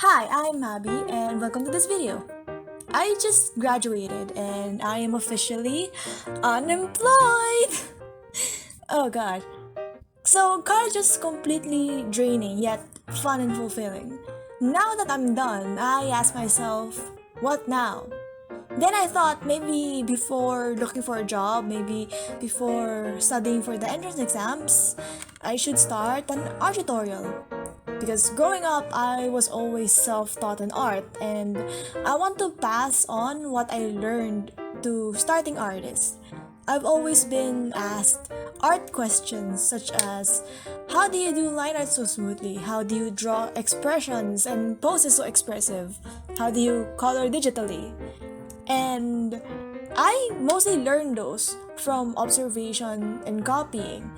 Hi, I'm Abby and welcome to this video. I just graduated and I am officially unemployed. Oh god. So college is completely draining yet fun and fulfilling. Now that I'm done, I ask myself, what now? Then I thought maybe before looking for a job, maybe before studying for the entrance exams, I should start an art tutorial. Because growing up, I was always self taught in art, and I want to pass on what I learned to starting artists. I've always been asked art questions such as how do you do line art so smoothly? How do you draw expressions and poses so expressive? How do you color digitally? And I mostly learned those from observation and copying.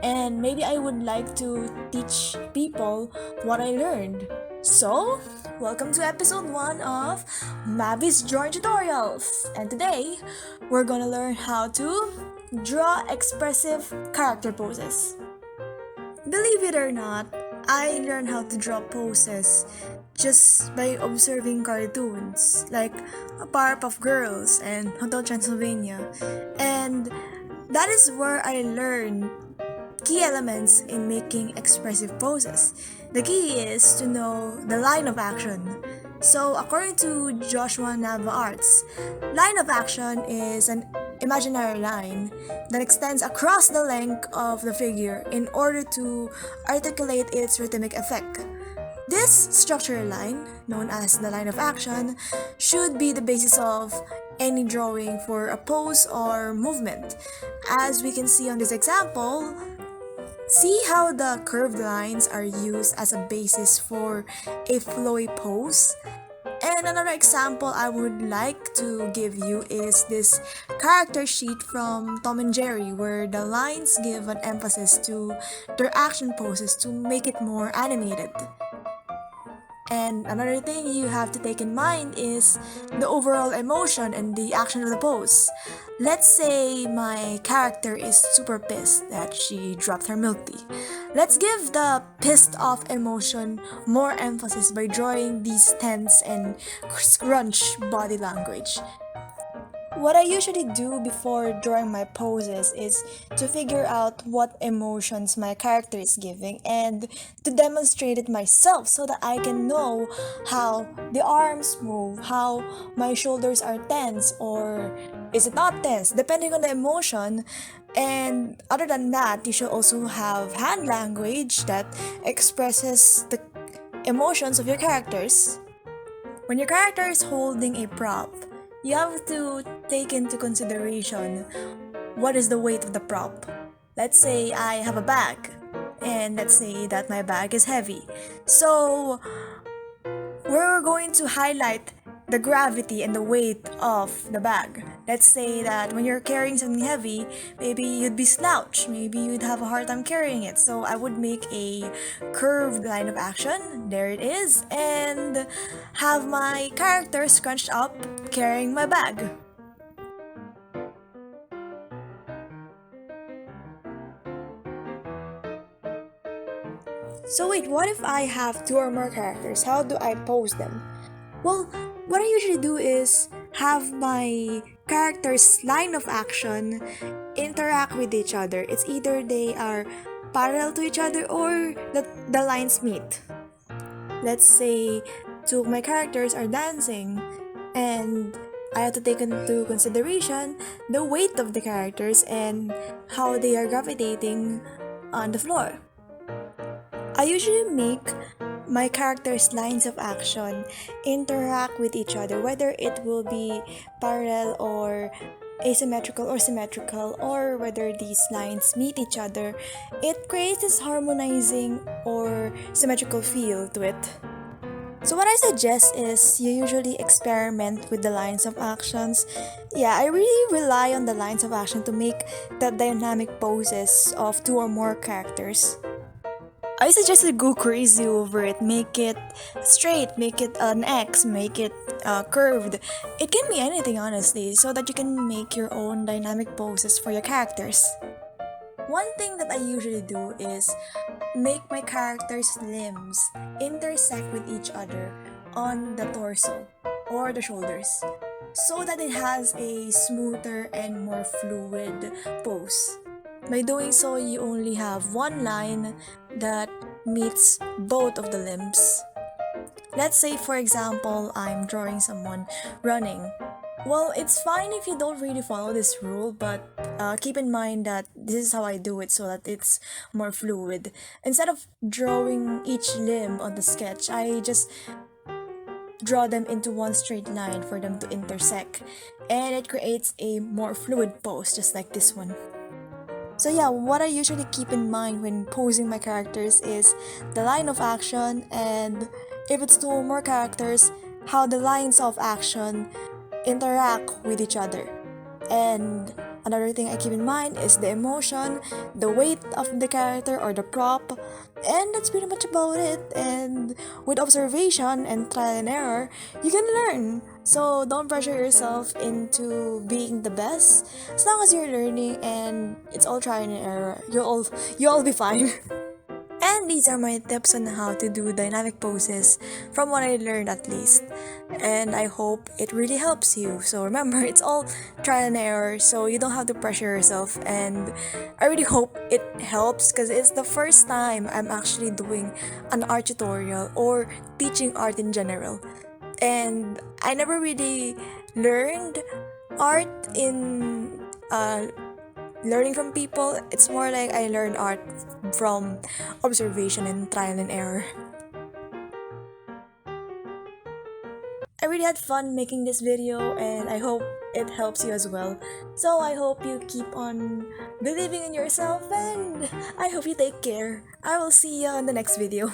And maybe I would like to teach people what I learned. So, welcome to episode 1 of Mavi's Drawing Tutorials. And today, we're gonna learn how to draw expressive character poses. Believe it or not, I learned how to draw poses just by observing cartoons like Powerpuff Girls and Hotel Transylvania. And that is where I learned key elements in making expressive poses. The key is to know the line of action. So, according to Joshua Nava Arts, line of action is an imaginary line that extends across the length of the figure in order to articulate its rhythmic effect. This structural line, known as the line of action, should be the basis of any drawing for a pose or movement. As we can see on this example, see how the curved lines are used as a basis for a flowy pose? And another example I would like to give you is this character sheet from Tom and Jerry, where the lines give an emphasis to their action poses to make it more animated. And another thing you have to take in mind is the overall emotion and the action of the pose. Let's say my character is super pissed that she dropped her milk tea. Let's give the pissed off emotion more emphasis by drawing these tense and scrunch body language. What I usually do before drawing my poses is to figure out what emotions my character is giving and to demonstrate it myself so that I can know how the arms move, how my shoulders are tense or is it not tense, depending on the emotion. And other than that, you should also have hand language that expresses the emotions of your characters. When your character is holding a prop, you have to take into consideration what is the weight of the prop. Let's say I have a bag, and let's say that my bag is heavy. So, we're going to highlight the gravity and the weight of the bag. Let's say that when you're carrying something heavy, maybe you'd be slouched, maybe you'd have a hard time carrying it. So I would make a curved line of action, there it is, and have my character scrunched up carrying my bag. So wait, what if I have two or more characters? How do I pose them? Well, what I usually do is have my characters' line of action interact with each other. It's either they are parallel to each other or the lines meet. Let's say two of my characters are dancing and I have to take into consideration the weight of the characters and how they are gravitating on the floor. I usually make my characters' lines of action interact with each other, whether it will be parallel or asymmetrical or symmetrical, or whether these lines meet each other. It creates this harmonizing or symmetrical feel to it. So what I suggest is you usually experiment with the lines of actions. Yeah, I really rely on the lines of action to make the dynamic poses of two or more characters. I suggest you go crazy over it. Make it straight, make it an X, make it curved. It can be anything, honestly, so that you can make your own dynamic poses for your characters. One thing that I usually do is make my characters' limbs intersect with each other on the torso or the shoulders so that it has a smoother and more fluid pose. By doing so, you only have one line that meets both of the limbs. Let's say, for example, I'm drawing someone running. Well, it's fine if you don't really follow this rule, but keep in mind that this is how I do it so that it's more fluid. Instead of drawing each limb on the sketch, I just draw them into one straight line for them to intersect, and it creates a more fluid pose, just like this one. So yeah, what I usually keep in mind when posing my characters is the line of action, and if it's two or more characters, how the lines of action interact with each other. And another thing I keep in mind is the emotion, the weight of the character or the prop, and that's pretty much about it. And with observation and trial and error, you can learn. So don't pressure yourself into being the best. As long as you're learning and it's all trial and error, you'll be fine. And these are my tips on how to do dynamic poses from what I learned at least. And I hope it really helps you. So remember, it's all trial and error, so you don't have to pressure yourself. And I really hope it helps because it's the first time I'm actually doing an art tutorial or teaching art in general. And I never really learned art in learning from people. It's more like I learned art from observation and trial and error. I really had fun making this video and I hope it helps you as well. So I hope you keep on believing in yourself and I hope you take care. I will see you on the next video.